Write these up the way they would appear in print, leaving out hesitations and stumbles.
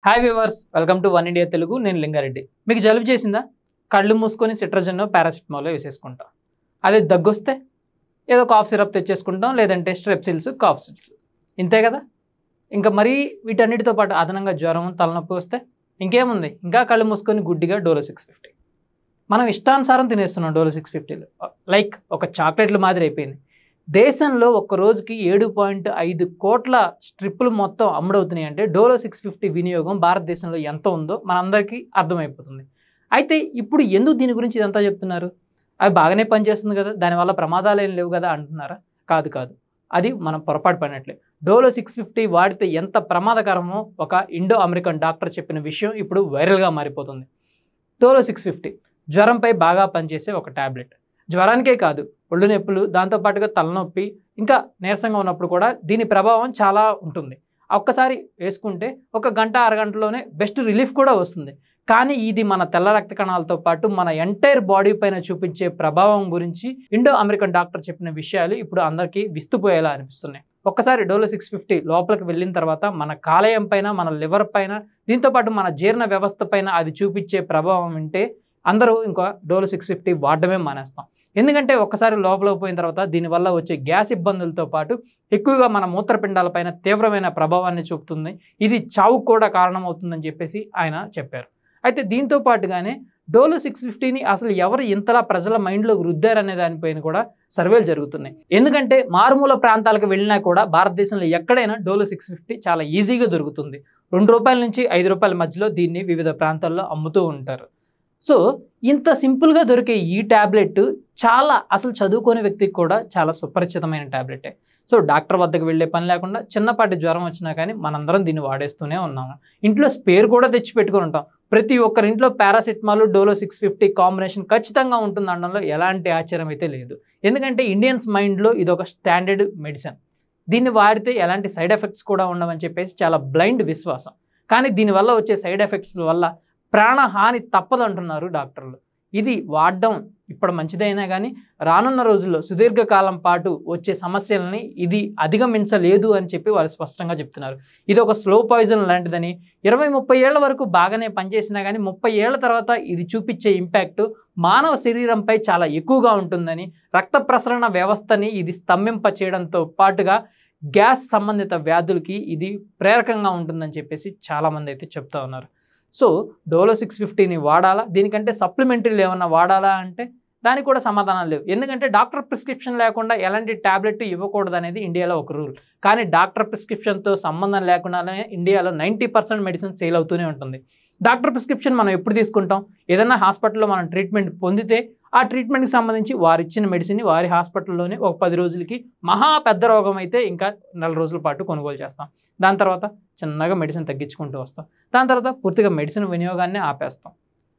Hi viewers, welcome to one India Telugu. నేను లింగారెడ్డి. మీకు జలుబు చేసిందా? కళ్ళు మూసుకొని సిట్రజిన్ పారాసిటమాల్ వేసేసుకుంటాం. అదే దగ్గొస్తే ఏదో కాఫ్ సిరప్ తెచ్చేసుకుంటాం, లేదంటే స్ట్రెప్సిల్స్, కాఫ్ సిల్స్, ఇంతే కదా. ఇంకా మరీ వీటన్నిటితో పాటు అదనంగా జ్వరం, తలనొప్పి వస్తే ఇంకేముంది, ఇంకా కళ్ళు మూసుకొని గుడ్డిగా డోలో 650. మనం ఇష్టానుసారం తినేస్తున్నాం డోలో 650. లైక్ ఒక చాక్లెట్లు మాదిరి అయిపోయింది. దేశంలో ఒక్క రోజుకి 7.5 కోట్ల స్ట్రిప్పులు మొత్తం అమ్ముడవుతున్నాయి అంటే డోలో 650 వినియోగం భారతదేశంలో ఎంత ఉందో మనందరికీ అర్థమైపోతుంది. అయితే ఇప్పుడు ఎందుకు దీని గురించి ఇదంతా చెప్తున్నారు? అవి బాగానే పనిచేస్తుంది కదా, దానివల్ల ప్రమాదాలు ఏం లేవు కదా అంటున్నారా? కాదు, అది మనం పొరపాటు పడినట్లే. డోలో 650 వాడితే ఎంత ప్రమాదకరమో ఒక ఇండో అమెరికన్ డాక్టర్ చెప్పిన విషయం ఇప్పుడు వైరల్గా మారిపోతుంది. డోలో 650 జ్వరంపై బాగా పనిచేసే ఒక ట్యాబ్లెట్. జ్వరానికే కాదు, ఒళ్ళు నొప్పులు, దాంతోపాటుగా తలనొప్పి, ఇంకా నీరసంగా ఉన్నప్పుడు కూడా దీని ప్రభావం చాలా ఉంటుంది. ఒక్కసారి వేసుకుంటే ఒక గంట అరగంటలోనే బెస్ట్ రిలీఫ్ కూడా వస్తుంది. కానీ ఇది మన తెల్ల రక్త కణాలతో పాటు మన ఎంటైర్ బాడీ పైన చూపించే ప్రభావం గురించి ఇండో అమెరికన్ డాక్టర్ చెప్పిన విషయాలు ఇప్పుడు అందరికీ విస్తుపోయేలా అనిపిస్తున్నాయి. ఒక్కసారి డోలో 650 లోపలికి వెళ్ళిన తర్వాత మన కాలేయం పైన, మన లివర్ పైన, దీంతోపాటు మన జీర్ణ వ్యవస్థ పైన అది చూపించే ప్రభావం వింటే అందరూ ఇంకా డోలో 650 వాడడమే మానేస్తాం. ఎందుకంటే ఒక్కసారి లోపలికి పోయిన తర్వాత దీనివల్ల వచ్చే గ్యాస్ ఇబ్బందులతో పాటు ఎక్కువగా మన మూత్రపిండాలపైన తీవ్రమైన ప్రభావాన్ని చూపుతుంది. ఇది చావుకు కూడా కారణమవుతుందని చెప్పేసి ఆయన చెప్పారు. అయితే దీంతో పాటుగానే డోలో 650ని అసలు ఎవరు ఇంతలా ప్రజల మైండ్లో రుద్దారనే దానిపైన కూడా సర్వేలు జరుగుతున్నాయి. ఎందుకంటే మారుమూల ప్రాంతాలకు వెళ్ళినా కూడా భారతదేశంలో ఎక్కడైనా డోలో 650 చాలా ఈజీగా దొరుకుతుంది. ₹2 నుంచి ₹5 మధ్యలో దీన్ని వివిధ ప్రాంతాల్లో అమ్ముతూ ఉంటారు. సో ఇంత సింపుల్గా దొరికే ఈ ట్యాబ్లెట్ చాలా అసలు చదువుకోని వ్యక్తికి కూడా చాలా సుపరిచితమైన ట్యాబ్లెటే. సో డాక్టర్ వద్దకు వెళ్ళే పని లేకుండా చిన్నపాటి జ్వరం వచ్చినా కానీ మనందరం దీన్ని వాడేస్తూనే ఉన్నాము. ఇంట్లో స్పేర్ కూడా తెచ్చి పెట్టుకుని ఉంటాం. ప్రతి ఒక్కరింట్లో పారాసిటమాల్, డోలో 650 కాంబినేషన్ ఖచ్చితంగా ఉంటుంది అనడంలో ఎలాంటి ఆశ్చర్యం అయితే లేదు. ఎందుకంటే ఇండియన్స్ మైండ్లో ఇది ఒక స్టాండర్డ్ మెడిసిన్. దీన్ని వాడితే ఎలాంటి సైడ్ ఎఫెక్ట్స్ కూడా ఉండవని చెప్పేసి చాలా బ్లైండ్ విశ్వాసం. కానీ దీనివల్ల వచ్చే సైడ్ ఎఫెక్ట్స్ వల్ల ప్రాణహాని తప్పదంటున్నారు డాక్టర్లు. ఇది వాడడం ఇప్పుడు మంచిదైనా కానీ రానున్న రోజుల్లో సుదీర్ఘకాలం పాటు వచ్చే సమస్యలని ఇది అధిగమించలేదు అని చెప్పి వాళ్ళు స్పష్టంగా చెప్తున్నారు. ఇది ఒక స్లో పాయిజన్ లాంటిదని, 20-30 ఏళ్ల వరకు బాగానే పనిచేసినా కానీ 30 ఏళ్ల తర్వాత ఇది చూపించే ఇంపాక్ట్ మానవ శరీరంపై చాలా ఎక్కువగా ఉంటుందని, రక్త ప్రసరణ వ్యవస్థని ఇది స్తంభింప చేయడంతో పాటుగా గ్యాస్ సంబంధిత వ్యాధులకి ఇది ప్రేరకంగా ఉంటుందని చెప్పేసి చాలామంది అయితే చెప్తా ఉన్నారు. సో డోలో 650ని వాడాలా, దీనికంటే సప్లిమెంటరీలు ఏమన్నా వాడాలా అంటే దానికి కూడా సమాధానాలు లేవు. ఎందుకంటే డాక్టర్ ప్రిస్క్రిప్షన్ లేకుండా ఎలాంటి ట్యాబ్లెట్ ఇవ్వకూడదు అనేది ఇండియాలో ఒక రూల్. కానీ డాక్టర్ ప్రిస్క్రిప్షన్తో సంబంధం లేకుండానే ఇండియాలో 90% మెడిసిన్ సేల్ అవుతూనే ఉంటుంది. డాక్టర్ ప్రిస్క్రిప్షన్ మనం ఎప్పుడు తీసుకుంటాం? ఏదైనా హాస్పిటల్లో మనం ట్రీట్మెంట్ పొందితే ఆ ట్రీట్మెంట్కి సంబంధించి వారు ఇచ్చిన మెడిసిన్ని వారి హాస్పిటల్లోనే ఒక 10 రోజులకి, మహా పెద్ద రోగం అయితే ఇంకా 4 రోజుల పాటు కొనుగోలు చేస్తాం. దాని తర్వాత చిన్నగా మెడిసిన్ తగ్గించుకుంటూ వస్తాం. దాని తర్వాత పూర్తిగా మెడిసిన్ వినియోగాన్ని ఆపేస్తాం.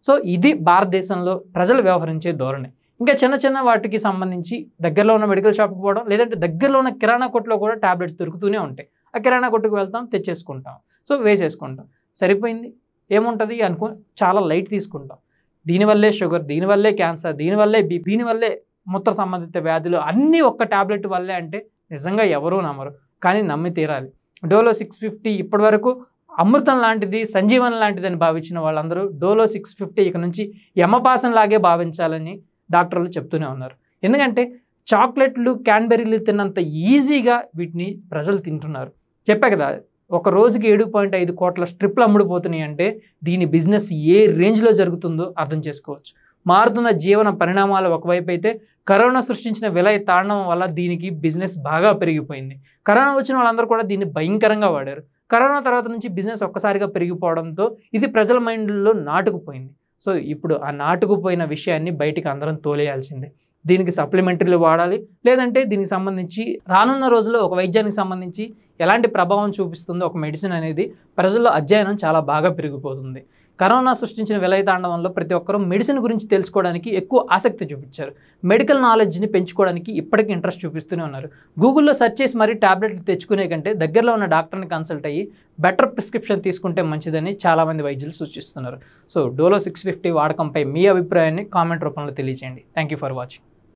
సో ఇది భారతదేశంలో ప్రజలు వ్యవహరించే ధోరణి. ఇంకా చిన్న వాటికి సంబంధించి దగ్గరలో ఉన్న మెడికల్ షాప్కి పోవడం, లేదంటే దగ్గరలో ఉన్న కిరాణా కొట్టులో కూడా ట్యాబ్లెట్స్ దొరుకుతూనే ఉంటాయి. ఆ కిరాణా కొట్టుకు వెళ్తాం, తెచ్చేసుకుంటాం, సో వేసేసుకుంటాం, సరిపోయింది, ఏముంటుంది అనుకో చాలా లైట్ తీసుకుంటాం. దీనివల్లే షుగర్, దీనివల్లే క్యాన్సర్, దీనివల్లే బీపీ, దీనివల్లే మూత్ర సంబంధిత వ్యాధులు అన్నీ ఒక్క ట్యాబ్లెట్ వల్లే అంటే నిజంగా ఎవరూ నమ్మరు, కానీ నమ్మి తీరాలి. డోలో 650 ఇప్పటి వరకు అమృతం లాంటిది, సంజీవన్ లాంటిది అని భావించిన వాళ్ళందరూ డోలో 650 ఇక నుంచి యమపాసం లాగే భావించాలని డాక్టర్లు చెప్తూనే ఉన్నారు. ఎందుకంటే చాక్లెట్లు, క్యాన్బెర్రీలు తిన్నంత ఈజీగా వీటిని ప్రజలు తింటున్నారు. చెప్పా కదా, ఒక రోజుకి 7.5 కోట్ల స్ట్రిప్లు అమ్ముడుపోతున్నాయి అంటే దీని బిజినెస్ ఏ రేంజ్లో జరుగుతుందో అర్థం చేసుకోవచ్చు. మారుతున్న జీవన పరిణామాలు ఒకవైపు అయితే, కరోనా సృష్టించిన విలయ తాండవం వల్ల దీనికి బిజినెస్ బాగా పెరిగిపోయింది. కరోనా వచ్చిన వాళ్ళందరూ కూడా దీన్ని భయంకరంగా వాడారు. కరోనా తర్వాత నుంచి బిజినెస్ ఒక్కసారిగా పెరిగిపోవడంతో ఇది ప్రజల మైండ్లో నాటుకుపోయింది. సో ఇప్పుడు ఆ నాటుకుపోయిన విషయాన్ని బయటికి అందరం తోలేయాల్సిందే. దీనికి సప్లిమెంటరీలు వాడాలి, లేదంటే దీనికి సంబంధించి రానున్న రోజుల్లో ఒక వైద్యానికి సంబంధించి ఎలాంటి ప్రభావం చూపిస్తుందో ఒక మెడిసిన్ అనేది ప్రజల్లో అధ్యయనం చాలా బాగా పెరిగిపోతుంది. కరోనా సృష్టించిన విలయతాండవంలో ప్రతి ఒక్కరూ మెడిసిన్ గురించి తెలుసుకోవడానికి ఎక్కువ ఆసక్తి చూపించారు. మెడికల్ నాలెడ్జ్ని పెంచుకోవడానికి ఇప్పటికీ ఇంట్రెస్ట్ చూపిస్తూనే ఉన్నారు. గూగుల్లో సెర్చ్ చేసి మరీ ట్యాబ్లెట్లు తెచ్చుకునే కంటే దగ్గరలో ఉన్న డాక్టర్ని కన్సల్ట్ అయ్యి బెటర్ ప్రిస్క్రిప్షన్ తీసుకుంటే మంచిదని చాలామంది వైద్యులు సూచిస్తున్నారు. సో డోలో 650 వాడకంపై మీ అభిప్రాయాన్ని కామెంట్ రూపంలో తెలియజేయండి. Thank you for watching.